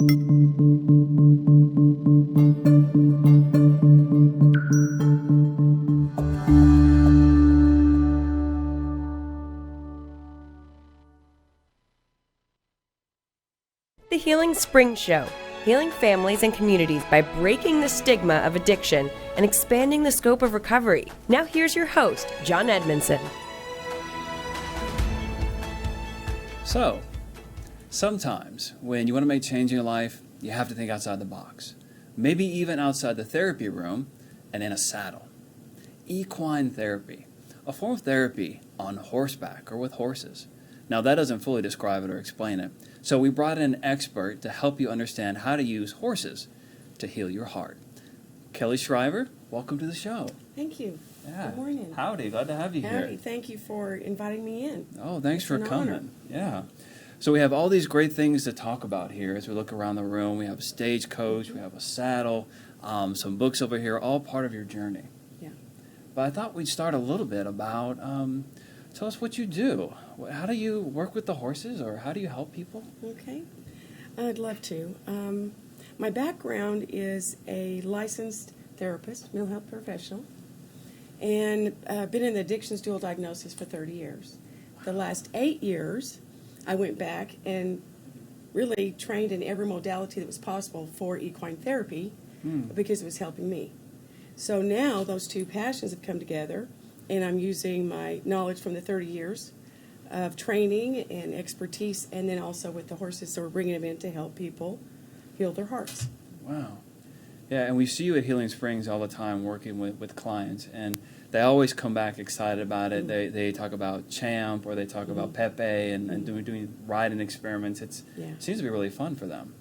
The Healing Spring Show, healing families and communities by breaking the stigma of addiction and expanding the scope of recovery. Now here's your host, John Edmonson. So, sometimes when you want to make change in your life, you have to think outside the box. Maybe even outside the therapy room and in a saddle. Equine therapy, a form of therapy on horseback or with horses. Now that doesn't fully describe it or explain it. So we brought in an expert to help you understand how to use horses to heal your heart. Kellie Schriver, welcome to the show. Thank you. Yeah. Good morning. Howdy, glad to have you here. Howdy, thank you for inviting me in. Oh, thanks for coming. Honor. Yeah. So we have all these great things to talk about here as we look around the room. We have a stagecoach, we have a saddle, some books over here, all part of your journey. Yeah. But I thought we'd start a little bit about, tell us what you do. How do you work with the horses, or how do you help people? Okay. I'd love to. My background is a licensed therapist, mental health professional, and been in the addictions dual diagnosis for 30 years. The last 8 years, I went back and really trained in every modality that was possible for equine therapy because it was helping me. So now those two passions have come together, and I'm using my knowledge from the 30 years of training and expertise, and then also with the horses, so we're bringing them in to help people heal their hearts. Wow. Yeah, and we see you at Healing Springs all the time working with clients, and they always come back excited about it. They talk about Champ, or they talk about Pepe, and doing riding experiments. It seems to be really fun for them.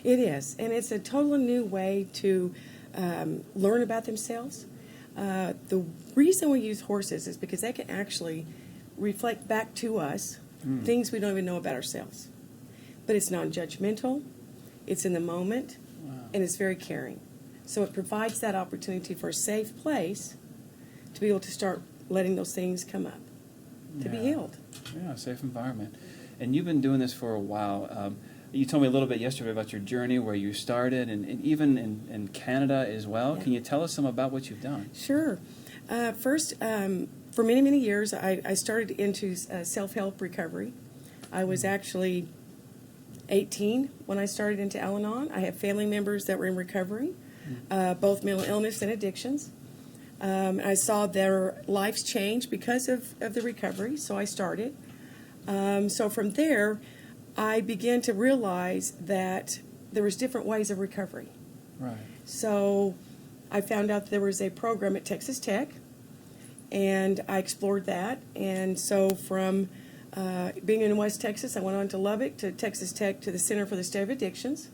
It is, and it's a totally new way to learn about themselves. The reason we use horses is because they can actually reflect back to us things we don't even know about ourselves. But it's non-judgmental, it's in the moment, and it's very caring. So it provides that opportunity for a safe place to be able to start letting those things come up, to be healed. Yeah, a safe environment. And you've been doing this for a while. You told me a little bit yesterday about your journey, where you started, and even in Canada as well. Yeah. Can you tell us some about what you've done? Sure. First, for many, many years, I started into self-help recovery. I was actually 18 when I started into Al-Anon. I have family members that were in recovery, both mental illness and addictions. I saw their lives change because of the recovery, so I started. So from there, I began to realize that there was different ways of recovery. Right. So I found out there was a program at Texas Tech, and I explored that. And so from being in West Texas, I went on to Lubbock, to Texas Tech, to the Center for the Study of Addictions.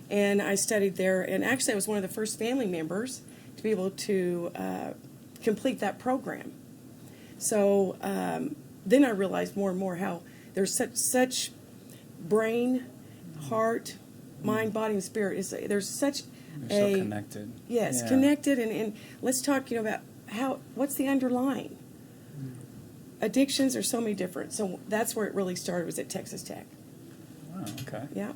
And I studied there, and actually I was one of the first family members to be able to complete that program. So then I realized more and more how there's such brain, heart, mind, body, and spirit. There's such so connected. Yes, connected. And let's talk, about what's the underlying. Addictions are so many different. So that's where it really started, was at Texas Tech. Wow, okay. Yeah.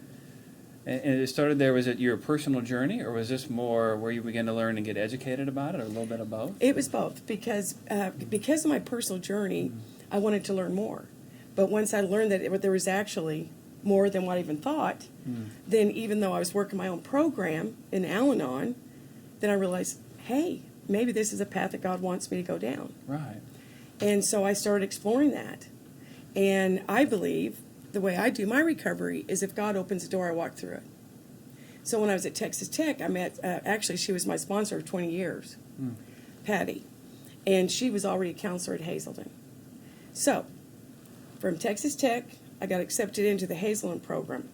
And it started there, was it your personal journey, or was this more where you began to learn and get educated about it, or a little bit of both? It was both, because of my personal journey, I wanted to learn more. But once I learned that there was actually more than what I even thought, then even though I was working my own program in Al-Anon, then I realized, hey, maybe this is a path that God wants me to go down. Right. And so I started exploring that. And I believe the way I do my recovery is if God opens the door, I walk through it. So when I was at Texas Tech, I met, actually she was my sponsor of 20 years, Patty. And she was already a counselor at Hazelden. So from Texas Tech, I got accepted into the Hazelden program,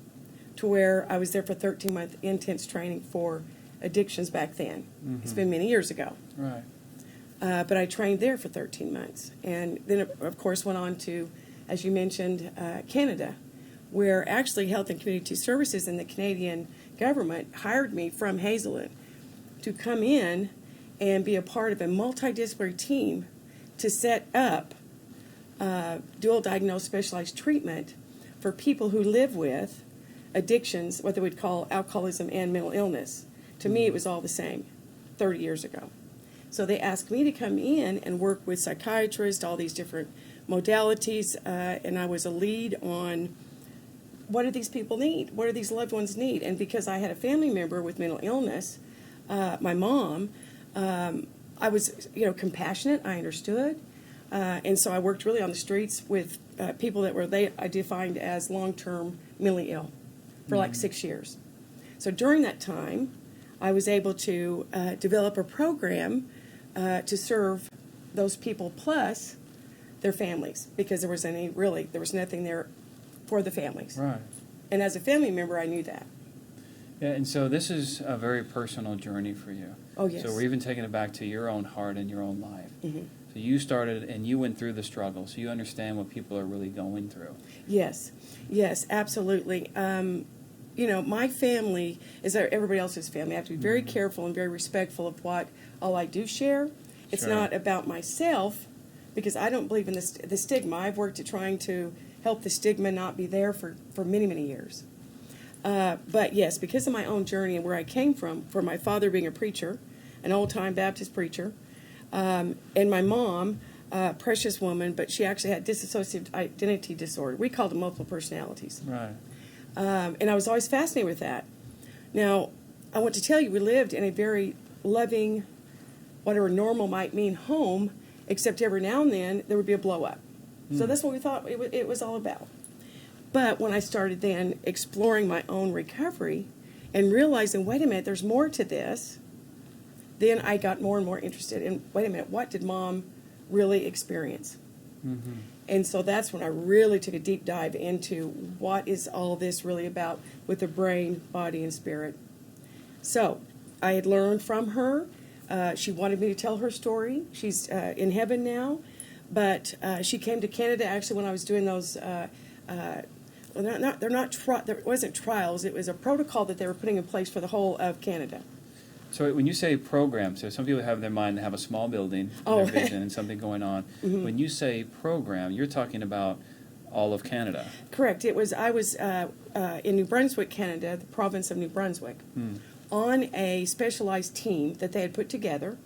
to where I was there for 13-month intense training for addictions back then. It's been many years ago. Right. But I trained there for 13 months. And then, of course, went on to, as you mentioned, Canada, where actually Health and Community Services and the Canadian government hired me from Hazelden to come in and be a part of a multidisciplinary team to set up dual diagnosed specialized treatment for people who live with addictions, what they would call alcoholism and mental illness. To me, it was all the same 30 years ago. So they asked me to come in and work with psychiatrists, all these different modalities, and I was a lead on what do these people need? What do these loved ones need? And because I had a family member with mental illness, my mom, I was, compassionate. I understood. And so I worked really on the streets with people that I defined as long-term mentally ill for like 6 years. So during that time, I was able to develop a program to serve those people plus their families, because there was nothing there for the families. Right. And as a family member, I knew that. Yeah, and so this is a very personal journey for you. Oh, yes. So we're even taking it back to your own heart and your own life. Mm-hmm. So you started and you went through the struggle, so you understand what people are really going through. Yes, absolutely. My family is everybody else's family. I have to be very careful and very respectful of what all I do share. It's Sure. not about myself, because I don't believe in the stigma. I've worked at trying to help the stigma not be there for many, many years. But yes, because of my own journey and where I came from my father being a preacher, an old-time Baptist preacher, and my mom, precious woman, but she actually had dissociative identity disorder. We called it multiple personalities. Right. And I was always fascinated with that. Now, I want to tell you, we lived in a very loving, whatever normal might mean, home, except every now and then there would be a blow-up. So that's what we thought it was all about. But when I started then exploring my own recovery and realizing, wait a minute, there's more to this, then I got more and more interested in, wait a minute, what did Mom really experience? Mm-hmm. And so that's when I really took a deep dive into what is all this really about with the brain, body, and spirit. So I had learned from her. She wanted me to tell her story. She's in heaven now. But she came to Canada actually when I was doing those. There wasn't trials. It was a protocol that they were putting in place for the whole of Canada. So when you say program, so some people have in their mind they have a small building, Oh. their vision, and something going on. Mm-hmm. When you say program, you're talking about all of Canada. Correct. I was in New Brunswick, Canada, the province of New Brunswick, on a specialized team that they had put together.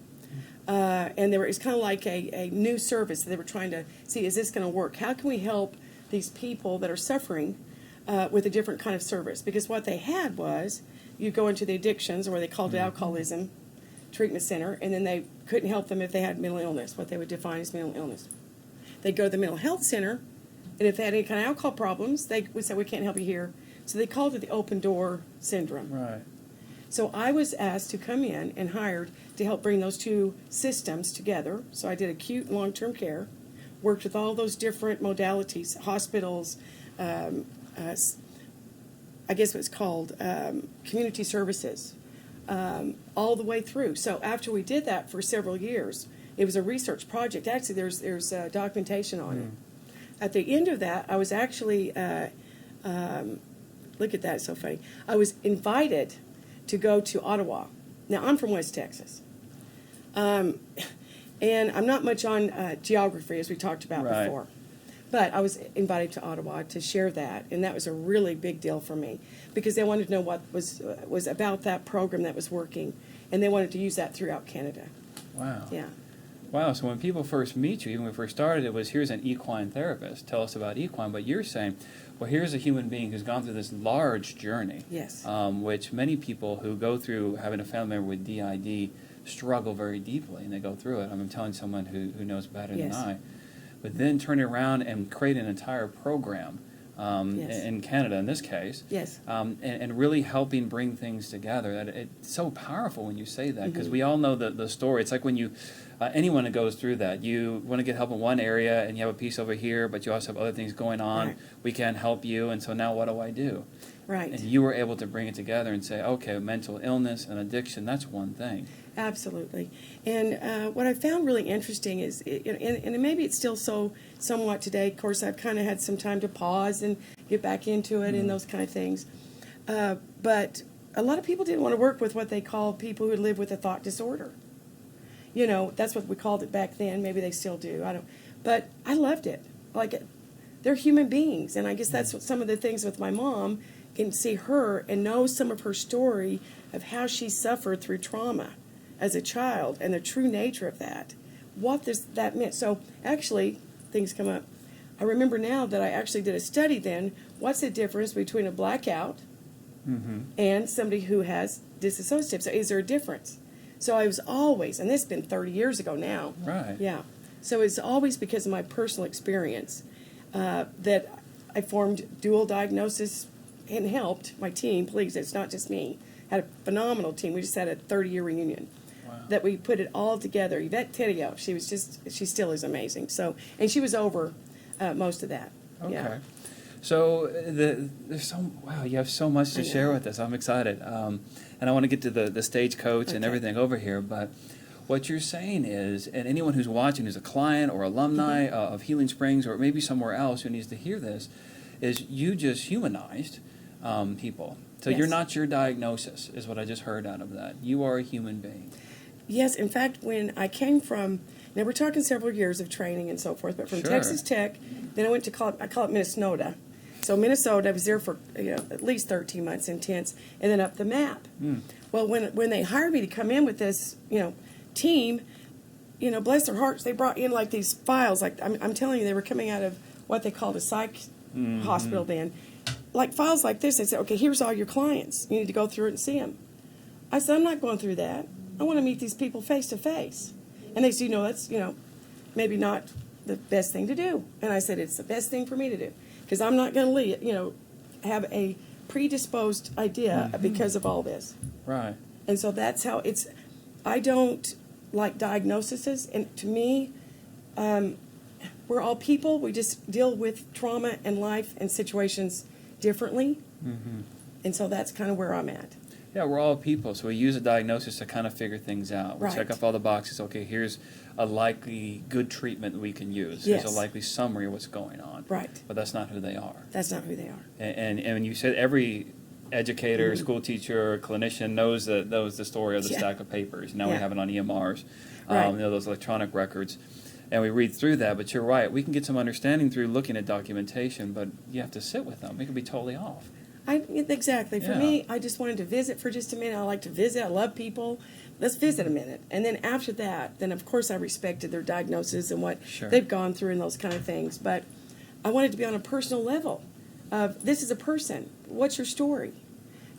And it's kind of like a new service that they were trying to see, is this going to work? How can we help these people that are suffering with a different kind of service? Because what they had was, you go into the addictions, or they called it alcoholism treatment center, and then they couldn't help them if they had mental illness, what they would define as mental illness. They'd go to the mental health center, and if they had any kind of alcohol problems, they would say, we can't help you here. So they called it the open door syndrome. Right. So I was asked to come in and hired to help bring those two systems together. So I did acute and long-term care, worked with all those different modalities, hospitals, I guess what's called community services, all the way through. So after we did that for several years, it was a research project. Actually, there's documentation on it. At the end of that, I was actually, look at that, it's so funny. I was invited to go to Ottawa. Now, I'm from West Texas. And I'm not much on geography, as we talked about Right. before. But I was invited to Ottawa to share that, and that was a really big deal for me, because they wanted to know what was about that program that was working, and they wanted to use that throughout Canada. Wow. Yeah. Wow, so when people first meet you, even when we first started, it was, here's an equine therapist. Tell us about equine. But you're saying, well, here's a human being who's gone through this large journey. Yes. Which many people who go through having a family member with DID struggle very deeply, and they go through it. I'm telling someone who knows better Yes. than I. But then turn it around and create an entire program Yes. in Canada, in this case. Yes. And really helping bring things together. That it's so powerful when you say that, because Mm-hmm. we all know the story. It's like when you, anyone that goes through that, you want to get help in one area and you have a piece over here, but you also have other things going on. Right. We can't help you, and so now what do I do? Right. And you were able to bring it together and say, okay, mental illness and addiction, that's one thing. Absolutely. And what I found really interesting is, and maybe it's still so somewhat today, of course, I've kind of had some time to pause and get back into it and those kind of things. But a lot of people didn't want to work with what they call people who live with a thought disorder. You know, that's what we called it back then. Maybe they still do. But I loved it. Like, they're human beings. And I guess that's what some of the things with my mom and see her and know some of her story of how she suffered through trauma as a child and the true nature of that, what that meant. So actually, things come up. I remember now that I actually did a study then, what's the difference between a blackout and somebody who has dissociative? So is there a difference? So I was always, and this has been 30 years ago now. Right. Yeah. So it's always because of my personal experience that I formed dual diagnosis and helped my team. Please, it's not just me. Had a phenomenal team. We just had a 30-year reunion. Wow. That we put it all together. Yvette Teddio, she still is amazing. So, and she was over most of that. Okay. Yeah. So wow, you have so much to share with us. I'm excited. And I want to get to the stagecoach and everything over here, but what you're saying is, and anyone who's watching who's a client or alumni of Healing Springs or maybe somewhere else who needs to hear this, is you just humanized people. So Yes. you're not your diagnosis, is what I just heard out of that. You are a human being. Yes, in fact, when I came from, now we're talking several years of training and so forth, but from Sure. Texas Tech, then I went to I call it Minnesota. So Minnesota, I was there for at least 13 months intense, and then up the map. Well, when they hired me to come in with this, team, bless their hearts, they brought in like these files, like I'm telling you, they were coming out of what they called a psych hospital then, like files like this. They said, okay, here's all your clients. You need to go through it and see them. I said, I'm not going through that. I want to meet these people face to face. And they said, that's, maybe not the best thing to do. And I said, it's the best thing for me to do. Because I'm not going to have a predisposed idea because of all this. Right. And so that's how I don't like diagnoses. And to me, we're all people. We just deal with trauma and life and situations differently. And so that's kind of where I'm at. Yeah, we're all people, so we use a diagnosis to kind of figure things out. We check off all the boxes. Okay, here's a likely good treatment we can use. Yes. Here's a likely summary of what's going on. Right. But that's not who they are. That's not who they are. And you said every educator, school teacher, clinician knows the story of the stack of papers. Now we have it on EMRs, those electronic records. And we read through that, but you're right. We can get some understanding through looking at documentation, but you have to sit with them. It can be totally off. Exactly. For me, I just wanted to visit for just a minute. I like to visit. I love people. Let's visit a minute. And then after that, then of course I respected their diagnosis and what they've gone through and those kind of things. But I wanted to be on a personal level of, this is a person. What's your story?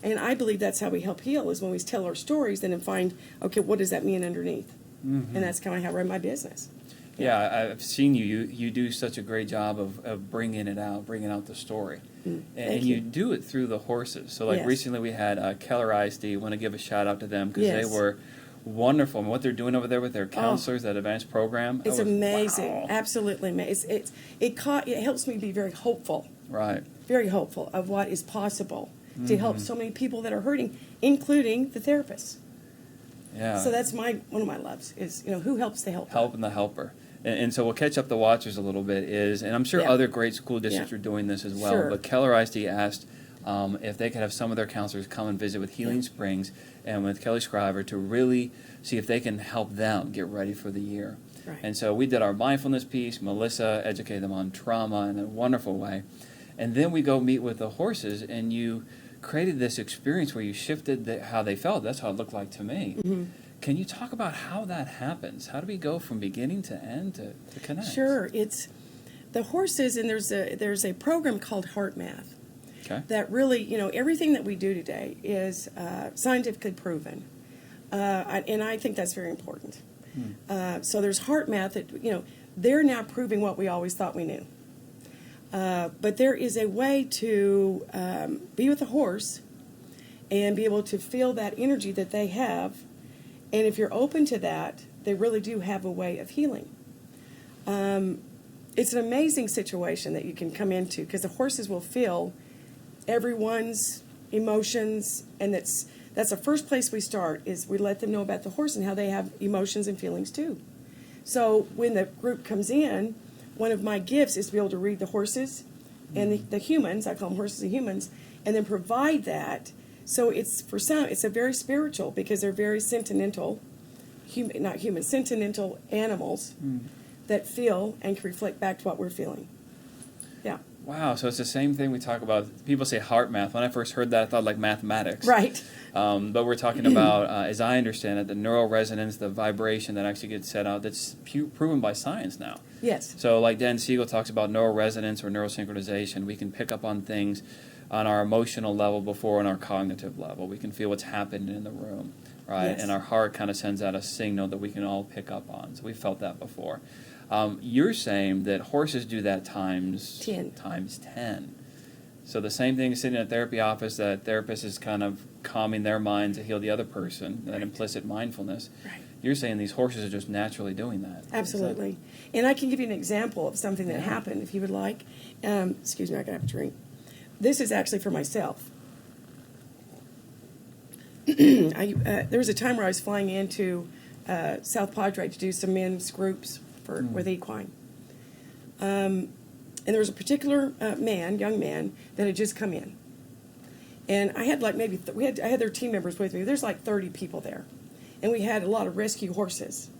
And I believe that's how we help heal, is when we tell our stories and then find, okay, what does that mean underneath? And that's kind of how I run my business. Yeah, I've seen you do such a great job of bringing out the story. And you do it through the horses. So like recently we had Kellie. Want to give a shout out to them because they were wonderful. And what they're doing over there with their counselors, that advanced program. It's amazing. Wow. Absolutely amazing. It helps me be very hopeful. Right. Very hopeful of what is possible to help so many people that are hurting, including the therapists. Yeah. So that's one of my loves is, who helps the helper. Helping the helper. And so we'll catch up the watchers a little bit and I'm sure other great school districts are doing this as well, Sure. but Kellie asked if they could have some of their counselors come and visit with Healing Springs and with Kellie Schriver to really see if they can help them get ready for the year. Right. And so we did our mindfulness piece. Melissa educated them on trauma in a wonderful way. And then we go meet with the horses, and you created this experience where you shifted how they felt. That's how it looked like to me. Can you talk about how that happens? How do we go from beginning to end to connect? Sure. It's the horses, and there's a program called Heart Math that really, everything that we do today is scientifically proven. And I think that's very important. So there's Heart Math that, they're now proving what we always thought we knew. But there is a way to be with a horse and be able to feel that energy that they have. And if you're open to that, they really do have a way of healing. It's an amazing situation that you can come into because the horses will feel everyone's emotions, and that's the first place we start is we let them know about the horse and how they have emotions and feelings too. So when the group comes in, one of my gifts is to be able to read the horses and the humans, I call them horses and humans, and then provide that. So it's for some, it's a very spiritual because they're very sentimental, sentimental animals that feel and can reflect back to what we're feeling. Yeah. Wow, so it's the same thing we talk about. People say heart math. When I first heard that, I thought like mathematics. Right. But we're talking about, as I understand it, the neural resonance, the vibration that actually gets set out, that's proven by science now. Yes. So like Dan Siegel talks about neural resonance or neurosynchronization, we can pick up on things on our emotional level before on our cognitive level. We can feel what's happening in the room, right? Yes. And our heart kind of sends out a signal that we can all pick up on. So we felt that before. You're saying that horses do that times 10. So the same thing sitting in a therapy office, that therapist is kind of calming their mind to heal the other person, that implicit mindfulness. Right. You're saying these horses are just naturally doing that. Absolutely. And I can give you an example of something that happened, if you would like. Excuse me, I gotta have a drink. This is actually for myself. There was a time where I was flying into South Padre to do some men's groups with Equine. And there was a particular young man, that had just come in. And I had like maybe, I had their team members with me. There's like 30 people there. And we had a lot of rescue horses.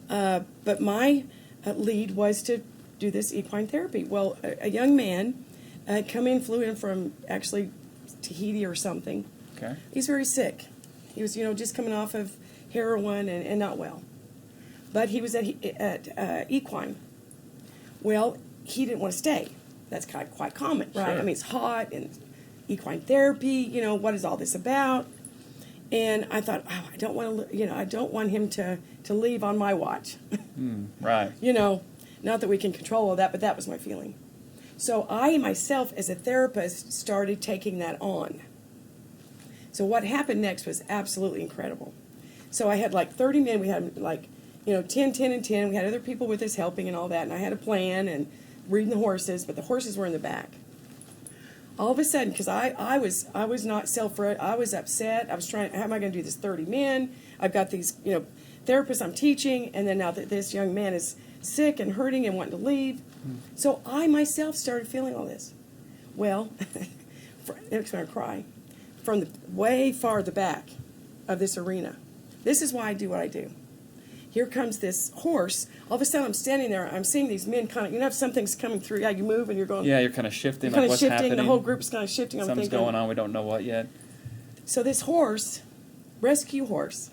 But my lead was to do this equine therapy. Well, a young man had come in, flew in from actually Tahiti or something. Okay. He's very sick. He was, just coming off of heroin and not well. But he was at Equine. Well, he didn't want to stay. That's quite common, right? Sure. I mean, it's hot and equine therapy. What is all this about? And I thought, I don't want to, I don't want him to leave on my watch. Right. Not that we can control all that, but that was my feeling. So I myself, as a therapist, started taking that on. So what happened next was absolutely incredible. So I had like 30 men. We had like, 10, 10, and 10. We had other people with us helping and all that. And I had a plan and reading the horses, but the horses were in the back. All of a sudden, because I was not I was upset. I was trying, how am I going to do this 30 men? I've got these, therapists I'm teaching, and then now that this young man is sick and hurting and wanting to leave. So I myself started feeling all this. Well, it makes me cry. From the way far the back of this arena. This is why I do what I do. Here comes this horse. All of a sudden, I'm standing there. I'm seeing these men kind of, if something's coming through, you move and you're going. Yeah, you're kind of shifting. You're kind of what's shifting. happening. The whole group's kind of shifting. Something's going on. We don't know what yet. So this horse, rescue horse,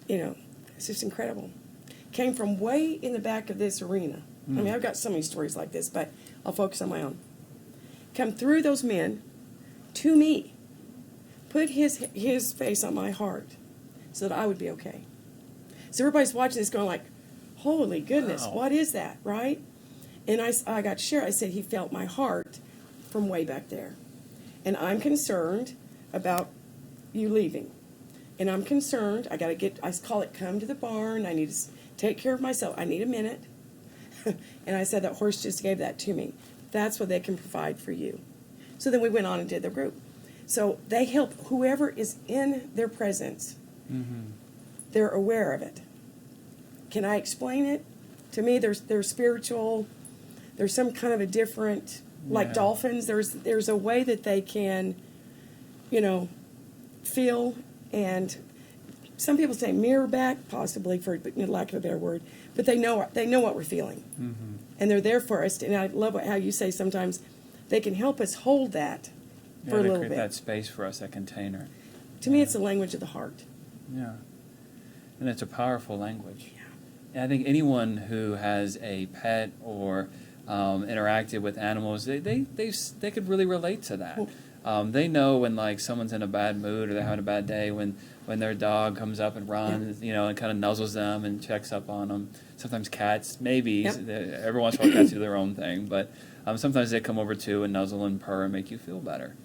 it's just incredible. Came from way in the back of this arena. I mean, I've got so many stories like this, but I'll focus on my own. Come through those men to me. Put his face on my heart so that I would be okay. So everybody's watching this going like, holy goodness, Wow. What is that, right? And I got to share. I said he felt my heart from way back there. And I'm concerned about you leaving. And I'm concerned, I call it come to the barn. I need to take care of myself. I need a minute. And I said that horse just gave that to me. That's what they can provide for you. So then we went on and did the group. So they help whoever is in their presence. They're aware of it. Can I explain it? To me, they're spiritual. There's some kind of a different, like dolphins. There's a way that they can, feel, and some people say mirror back, possibly for lack of a better word. But they know what we're feeling, and they're there for us. And I love how you say sometimes they can help us hold that for a little create bit. that space for us, that container. To me, it's the language of the heart. Yeah. And it's a powerful language. Yeah. And I think anyone who has a pet or interacted with animals, they could really relate to that. They know when like someone's in a bad mood or they're having a bad day, when their dog comes up and runs, and kind of nuzzles them and checks up on them. Sometimes cats, maybe, every once in a while cats do their own thing, but sometimes they come over too and nuzzle and purr and make you feel better.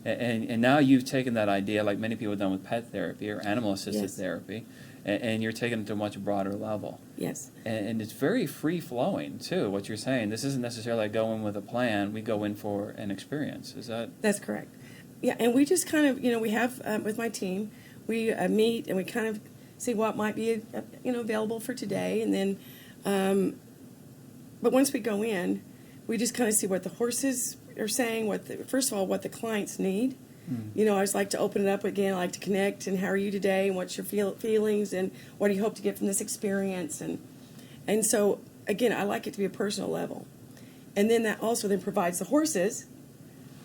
And now you've taken that idea, like many people have done with pet therapy or animal-assisted therapy, and you're taking it to a much broader level. Yes. And it's very free-flowing, too, what you're saying. This isn't necessarily like go in with a plan. We go in for an experience. Is that? That's correct. Yeah, and we just kind of, we have, with my team, we meet and we kind of see what might be, available for today. And then, but once we go in, we just kind of see what the horses are saying, first of all, what the clients need. I just like to open it up again. I like to connect, and how are you today, and what's your feelings, and what do you hope to get from this experience, and so again, I like it to be a personal level, And then that also then provides the horses,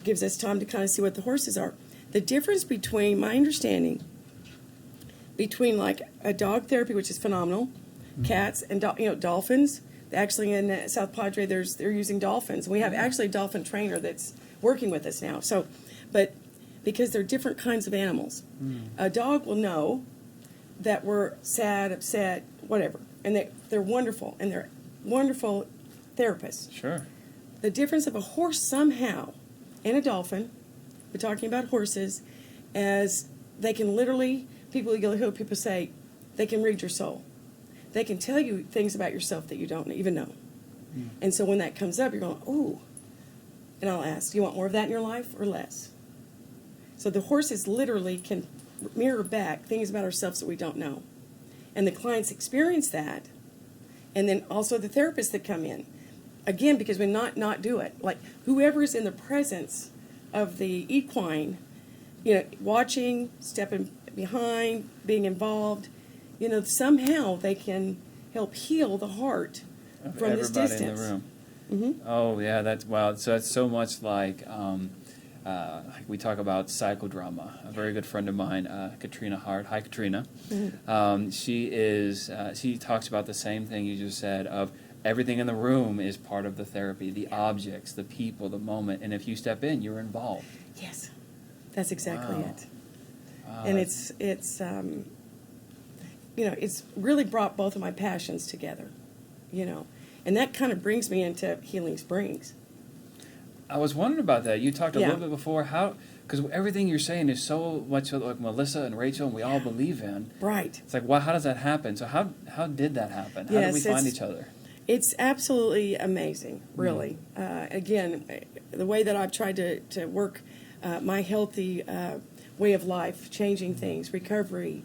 gives us time to kind of see what the horses are. The difference between, my understanding, between like a dog therapy, which is phenomenal, cats and dolphins. Actually, in South Padre, they're using dolphins. We have actually a dolphin trainer that's working with us now. So, but because they're different kinds of animals, a dog will know that we're sad, upset, whatever, and they're wonderful, and they're wonderful therapists. Sure. The difference of a horse somehow and a dolphin, we're talking about horses, as they can literally, you'll hear people say, they can read your soul. They can tell you things about yourself that you don't even know. And so when that comes up, you're going, ooh. And I'll ask, do you want more of that in your life or less? So the horses literally can mirror back things about ourselves that we don't know. And the clients experience that. And then also the therapists that come in. Again, because we not do it. Like whoever is in the presence of the equine, watching, stepping behind, being involved, somehow they can help heal the heart from this distance. Everybody in the room. Mm-hmm. Oh, yeah, that's wow. So that's so much like we talk about psychodrama. A very good friend of mine, Katrina Hart. Hi, Katrina. Mm-hmm. She talks about the same thing you just said of everything in the room is part of the therapy, the objects, the people, the moment. And if you step in, you're involved. Yes, that's exactly it. Wow, And it's really brought both of my passions together, and that kind of brings me into Healing Springs. I was wondering about that. You talked a Yeah. little bit before because everything you're saying is so much like Melissa and Rachel, and we all believe in. Right. It's like, how does that happen? So how did that happen? How did we find each other? It's absolutely amazing, really. Again, the way that I've tried to work my healthy way of life, changing things, recovery,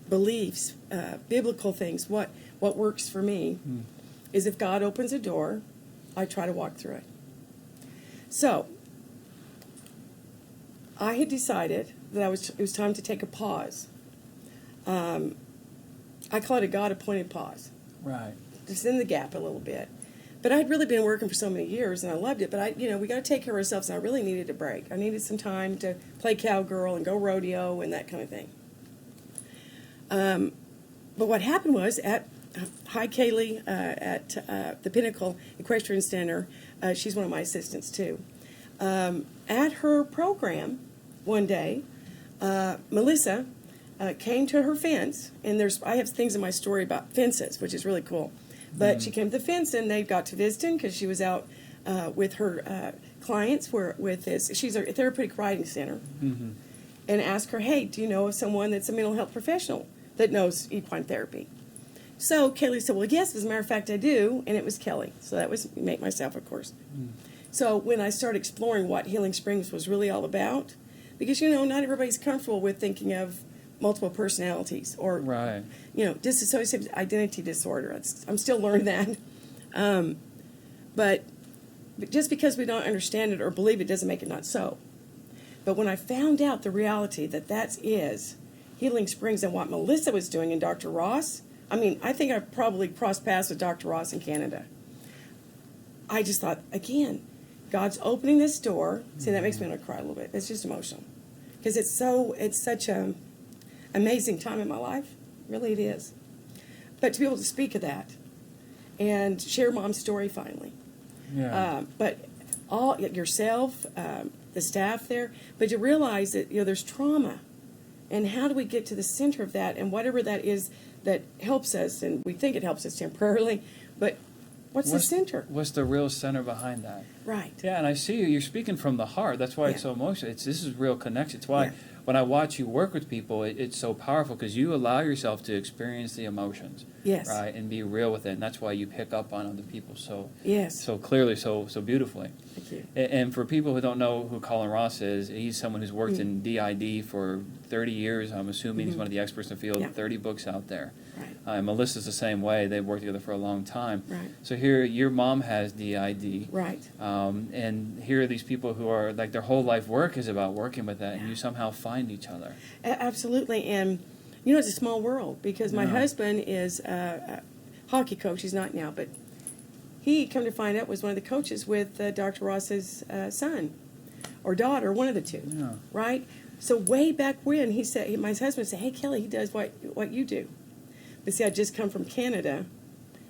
beliefs, biblical things, what works for me is if God opens a door, I try to walk through it. So, I had decided that it was time to take a pause. I call it a God-appointed pause. Right. Just in the gap a little bit. But I'd really been working for so many years, and I loved it. But we got to take care of ourselves, and I really needed a break. I needed some time to play cowgirl and go rodeo and that kind of thing. But what happened was hi Kellie at the Pinnacle Equestrian Center. She's one of my assistants too. At her program one day, Melissa came to her fence, and I have things in my story about fences, which is really cool. But she came to the fence, and they got to visiting because she was out with her clients. She's a therapeutic riding center, and asked her, "Hey, do you know of someone that's a mental health professional that knows equine therapy?" So Kellie said, "Well, yes, as a matter of fact, I do," and it was Kellie. So that was myself, of course. So when I started exploring what Healing Springs was really all about, because not everybody's comfortable with thinking of multiple personalities or Right. Dissociative identity disorder. I'm still learning that. But just because we don't understand it or believe it doesn't make it not so. But when I found out the reality that is Healing Springs and what Melissa was doing and Dr. Ross, I think I probably crossed paths with Dr. Ross in Canada. I just thought, again, God's opening this door. See, that makes me want to cry a little bit. It's just emotional. Because it's such an amazing time in my life. Really, it is. But to be able to speak of that and share Mom's story finally. Yeah. But all yourself, the staff there, but you realize that there's trauma. And how do we get to the center of that? And whatever that is that helps us, and we think it helps us temporarily, but what's the center? What's the real center behind that? Right. Yeah, and I see you're speaking from the heart. That's why it's so emotional. This is real connection. It's why when I watch you work with people, it's so powerful because you allow yourself to experience the emotions. Yes. Right, and be real with it. And that's why you pick up on other people so clearly, so beautifully. Thank you. And for people who don't know who Colin Ross is, he's someone who's worked in DID for 30 years. I'm assuming he's one of the experts in the field, 30 books out there. Right. And Melissa's the same way. They've worked together for a long time. Right. So here, your mom has DID. Right. And here are these people who are, like, their whole life work is about working with that, and you somehow find each other. Absolutely. And, it's a small world because my husband is a hockey coach. He's not now, but he, come to find out, was one of the coaches with Dr. Ross's son or daughter, one of the two, Yeah. right? So way back when, he said, my husband said, hey, Kelly, he does what you do. But see, I just come from Canada,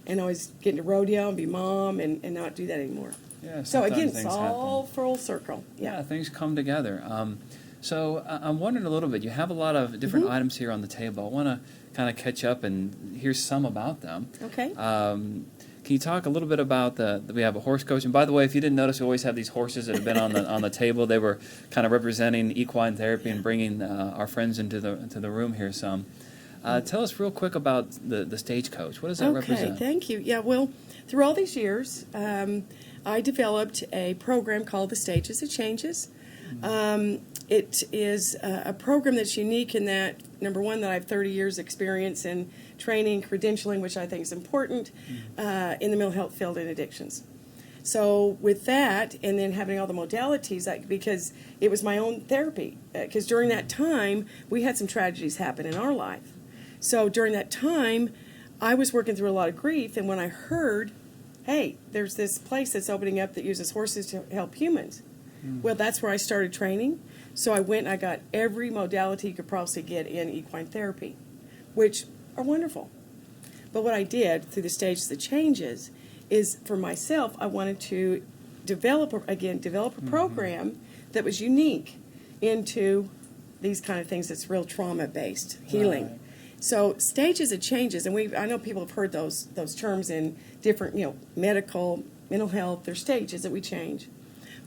and I was getting to rodeo and be mom and not do that anymore. Yeah, So again, sometimes it's things all happen. full circle. Yeah, things come together. So I'm wondering a little bit. You have a lot of different items here on the table. I want to kind of catch up and hear some about them. Okay. Can you talk a little bit about we have a horse coach? And by the way, if you didn't notice, we always have these horses that have been on the table. They were kind of representing equine therapy and bringing our friends into the room here some. Tell us real quick about the stagecoach. What does that represent? Okay, thank you. Yeah, well, through all these years, I developed a program called the Stages of Changes. It is a program that's unique in that, number one, that I have 30 years experience in training, credentialing, which I think is important, in the mental health field and addictions. So with that, and then having all the modalities, because it was my own therapy, because during that time, we had some tragedies happen in our life. So during that time, I was working through a lot of grief, and when I heard, hey, there's this place that's opening up that uses horses to help humans, well, that's where I started training. So I went and I got every modality you could probably get in equine therapy, which are wonderful. But what I did through the stages of changes is, for myself, I wanted to develop a program that was unique into these kind of things that's real trauma-based healing. Right. So stages of changes, and I know people have heard those terms in different, medical, mental health, there's stages that we change.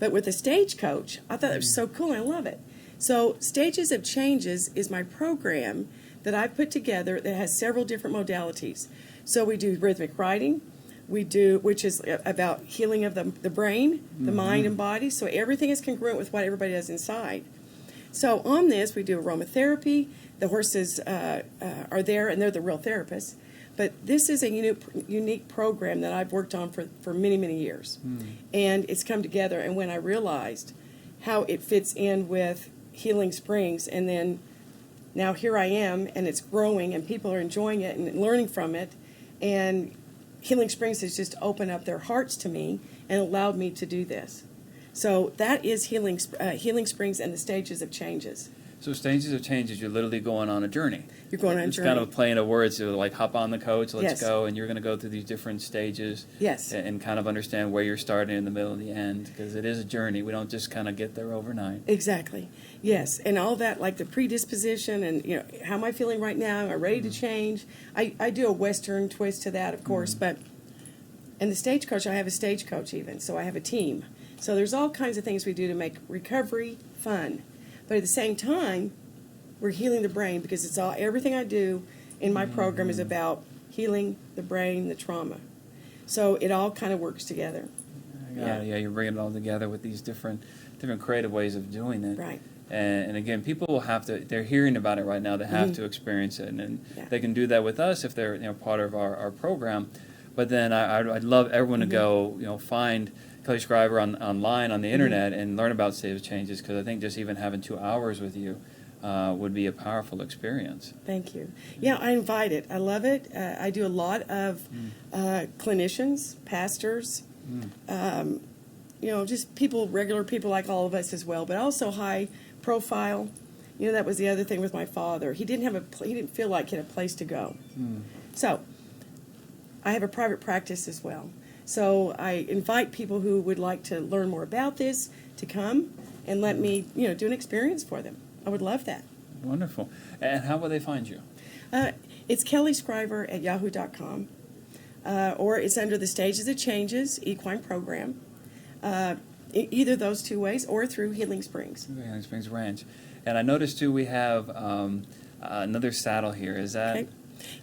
But with the stagecoach, I thought it was so cool, and I love it. So Stages of Changes is my program that I've put together that has several different modalities. So we do rhythmic riding, which is about healing of the brain, the mind, and body. So everything is congruent with what everybody does inside. So on this, we do aromatherapy. The horses are there, and they're the real therapists. But this is a unique program that I've worked on for many, many years. And it's come together, and when I realized how it fits in with Healing Springs, and then now here I am, and it's growing, and people are enjoying it and learning from it, and Healing Springs has just opened up their hearts to me and allowed me to do this. So that is Healing Springs and the Stages of Changes. So Stages of Changes, you're literally going on a journey. You're going on a It's journey. kind of a play of words, so like hop on the coach, let's Yes. go, and you're going to go through these different stages. Yes. And kind of understand where you're starting in the middle and the end, because it is a journey. We don't just kind of get there overnight. Exactly. Yes, and all that, like the predisposition, and how am I feeling right now? Am I ready to change? I do a Western twist to that, of course, but and the stagecoach, I have a stagecoach even, so I have a team. So there's all kinds of things we do to make recovery fun, but at the same time, we're healing the brain, because it's everything I do in my program is about healing the brain, the trauma. So it all kind of works together. Yeah, you're bringing it all together with these different creative ways of doing it. Right. And again, people will have to, they're hearing about it right now, they have to experience it. And Yeah. they can do that with us if they're part of our program. But then I'd love everyone to go, find Kellie Schriver online on the internet and learn about Stages of Changes, because I think just even having 2 hours with you would be a powerful experience. Thank you. Yeah, I invite it. I love it. I do a lot of clinicians, pastors, just regular people like all of us as well, but also high profile. That was the other thing with my father. He didn't feel like he had a place to go. So I have a private practice as well. So I invite people who would like to learn more about this to come and let me, do an experience for them. I would love that. Wonderful. And how will they find you? It's Kellie Schriver at yahoo.com, or it's under the Stages of Changes Equine Program. Either those two ways, or through Healing Springs. Healing Springs Ranch. And I noticed, too, we have another saddle here. Is that... Okay.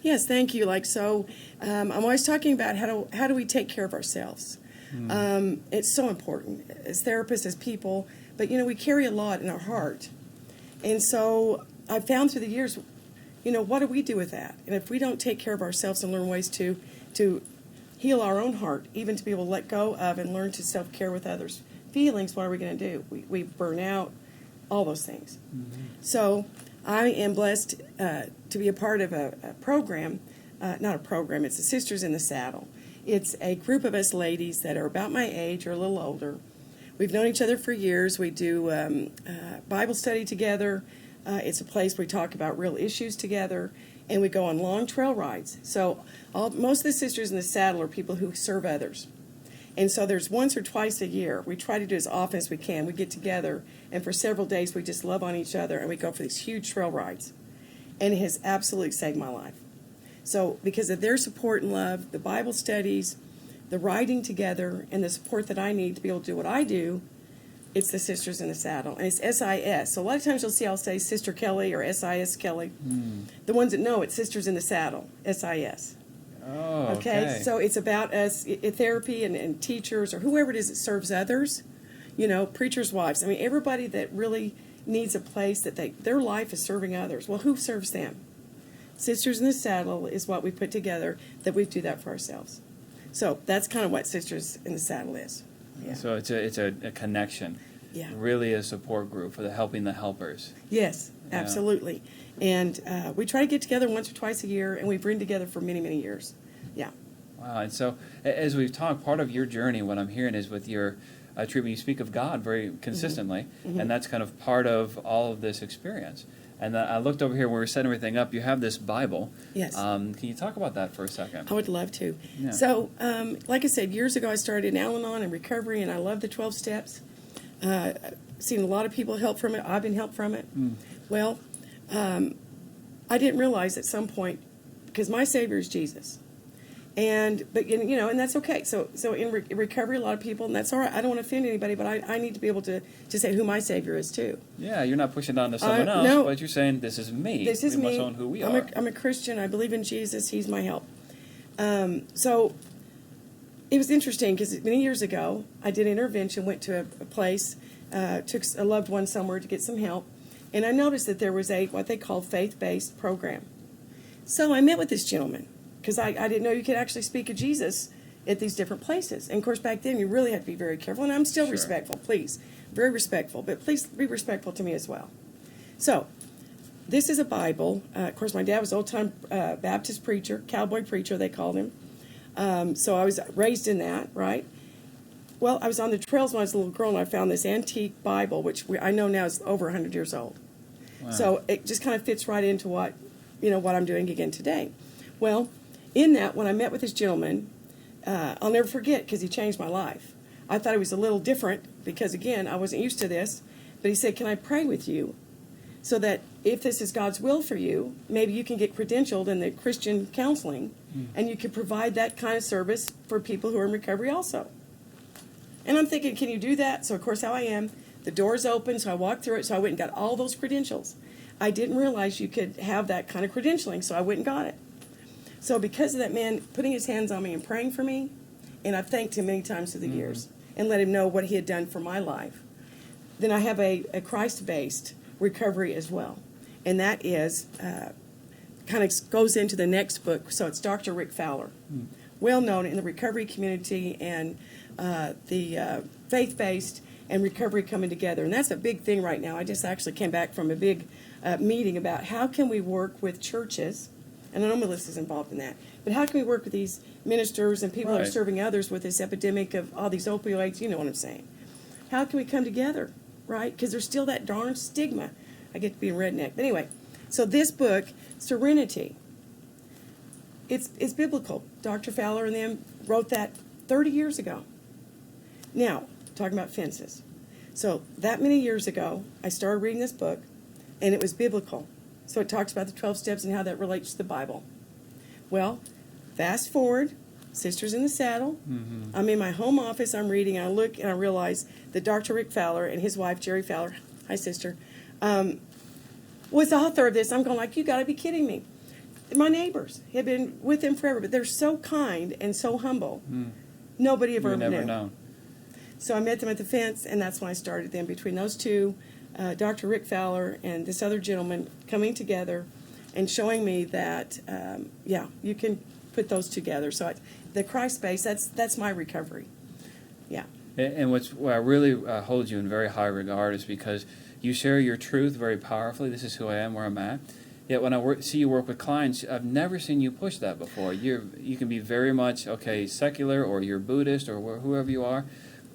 Yes, thank you. I'm always talking about how do we take care of ourselves. It's so important as therapists, as people, but we carry a lot in our heart. And so I've found through the years, what do we do with that? And if we don't take care of ourselves and learn ways to heal our own heart, even to be able to let go of and learn to self-care with others' feelings, what are we going to do? We burn out, all those things. So I am blessed to be a part of a program, not a program, it's the Sisters in the Saddle. It's a group of us ladies that are about my age or a little older. We've known each other for years. We do Bible study together. It's a place we talk about real issues together, and we go on long trail rides. So most of the Sisters in the Saddle are people who serve others. And so there's once or twice a year. We try to do as often as we can. We get together, and for several days we just love on each other, and we go for these huge trail rides. And it has absolutely saved my life. So because of their support and love, the Bible studies, the riding together, and the support that I need to be able to do what I do, it's the Sisters in the Saddle. And it's SIS. So a lot of times you'll see I'll say Sister Kellie or SIS Kellie. The ones that know it's Sisters in the Saddle, SIS. Oh, Okay, so it's about us, therapy and teachers or whoever it is that serves others, preachers' wives. I mean, everybody that really needs a place that their life is serving others. Well, who serves them? Sisters in the Saddle is what we put together, that we do that for ourselves. So that's kind of what Sisters in the Saddle is. Yeah. So it's a connection. Yeah. Really a support group for helping the helpers. Yes, absolutely. And we try to get together once or twice a year, and we've been together for many, many years. Yeah. Wow. And so as we've talked, part of your journey, what I'm hearing is with your treatment, you speak of God very consistently, and that's kind of part of all of this experience. And I looked over here when we were setting everything up. You have this Bible. Yes. Can you talk about that for a second? I would love to. Yeah. So, like I said, years ago I started in Al-Anon and recovery, and I love the 12 steps. Seen a lot of people help from it. I've been helped from it. Well, I didn't realize at some point, because my Savior is Jesus. And that's okay. So in recovery, a lot of people, and that's all right. I don't want to offend anybody, but I need to be able to say who my Savior is too. Yeah, you're not pushing on to someone else, no. but you're saying this is me. This is we me. must own who we are. I'm a Christian. I believe in Jesus. He's my help. So it was interesting because many years ago I did intervention, went to a place, took a loved one somewhere to get some help, and I noticed that there was what they call faith-based program. So I met with this gentleman, because I didn't know you could actually speak of Jesus at these different places. And, of course, back then you really had to be very careful. And I'm still respectful, please. Very respectful. But please be respectful to me as well. So this is a Bible. Of course, my dad was an old-time Baptist preacher, cowboy preacher, they called him. So I was raised in that, right? Well, I was on the trails when I was a little girl, and I found this antique Bible, which I know now is over 100 years old. Wow. So it just kind of fits right into what I'm doing again today. Well, in that, when I met with this gentleman, I'll never forget because he changed my life. I thought it was a little different because, again, I wasn't used to this. But he said, can I pray with you so that if this is God's will for you, maybe you can get credentialed in the Christian counseling and you can provide that kind of service for people who are in recovery also. And I'm thinking, can you do that? So, of course, how I am, the door's open, so I walked through it, so I went and got all those credentials. I didn't realize you could have that kind of credentialing, so I went and got it. So because of that man putting his hands on me and praying for me, and I've thanked him many times through the years and let him know what he had done for my life, then I have a Christ-based recovery as well. And that is, kind of goes into the next book. So it's Dr. Rick Fowler, well known in the recovery community and the faith-based and recovery coming together. And that's a big thing right now. I just actually came back from a big meeting about how can we work with churches. And I know Melissa's involved in that. But how can we work with these ministers and people that are serving others with this epidemic of all these opioids? You know what I'm saying. How can we come together, right? Because there's still that darn stigma. I get to be a redneck. But anyway, so this book, Serenity, it's biblical. Dr. Fowler and them wrote that 30 years ago. Now, talking about fences. So that many years ago, I started reading this book, and it was biblical. So it talks about the 12 steps and how that relates to the Bible. Well, fast forward, Sisters in the Saddle. I'm in my home office, I'm reading, and I look and I realize that Dr. Rick Fowler and his wife, Jerry Fowler, hi sister, was the author of this. I'm going like, you got to be kidding me. My neighbors have been with him forever, but they're so kind and so humble. Nobody ever knew. Never know. So I met them at the fence, and that's when I started them. Between those two, Dr. Rick Fowler and this other gentleman coming together and showing me that, you can put those together. So the Christ base, that's my recovery. Yeah. And what I really hold you in very high regard is because you share your truth very powerfully. This is who I am, where I'm at. Yet when I see you work with clients, I've never seen you push that before. You can be very much, okay, secular, or you're Buddhist, or whoever you are.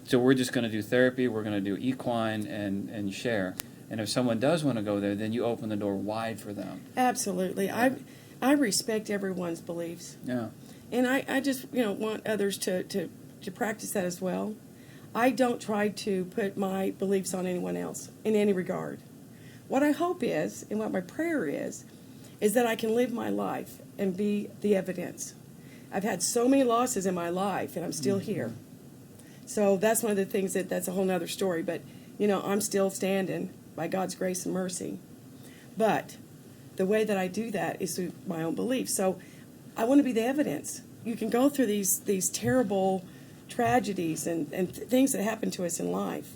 So we're just going to do therapy, we're going to do equine and share. And if someone does want to go there, then you open the door wide for them. Absolutely. I respect everyone's beliefs. Yeah. And I just, want others to practice that as well. I don't try to put my beliefs on anyone else in any regard. What I hope is, and what my prayer is that I can live my life and be the evidence. I've had so many losses in my life, and I'm still here. So that's one of the things that's a whole nother story. But, I'm still standing by God's grace and mercy. But the way that I do that is through my own beliefs. So I want to be the evidence. You can go through these terrible tragedies and things that happen to us in life.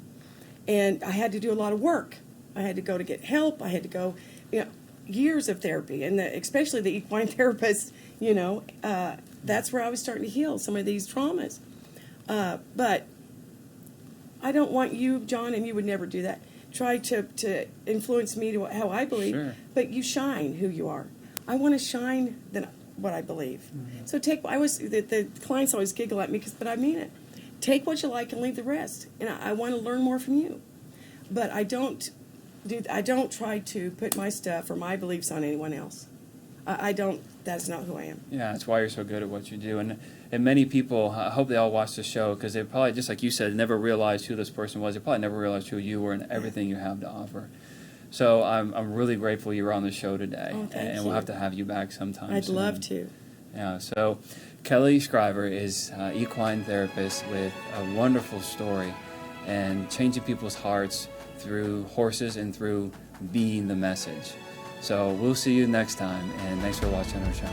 And I had to do a lot of work. I had to go to get help. I had to go, years of therapy, and especially the equine therapist, that's where I was starting to heal some of these traumas. But I don't want you, John, and you would never do that, try to influence me to how I believe, Sure. But you shine who you are. I want to shine what I believe. Mm-hmm. So the clients always giggle at me, but I mean it. Take what you like and leave the rest. And I want to learn more from you. But I don't try to put my stuff or my beliefs on anyone else. That's not who I am. Yeah, that's why you're so good at what you do. And many people, I hope they all watch the show, because they probably, just like you said, never realized who this person was. They probably never realized who you were and everything you have to offer. So I'm really grateful you were on the show today. Oh, thank and you. we'll have to have you back sometime I'd soon. love to. Yeah, so Kellie Schriver is an equine therapist with a wonderful story and changing people's hearts through horses and through being the message. So we'll see you next time, and thanks for watching our show.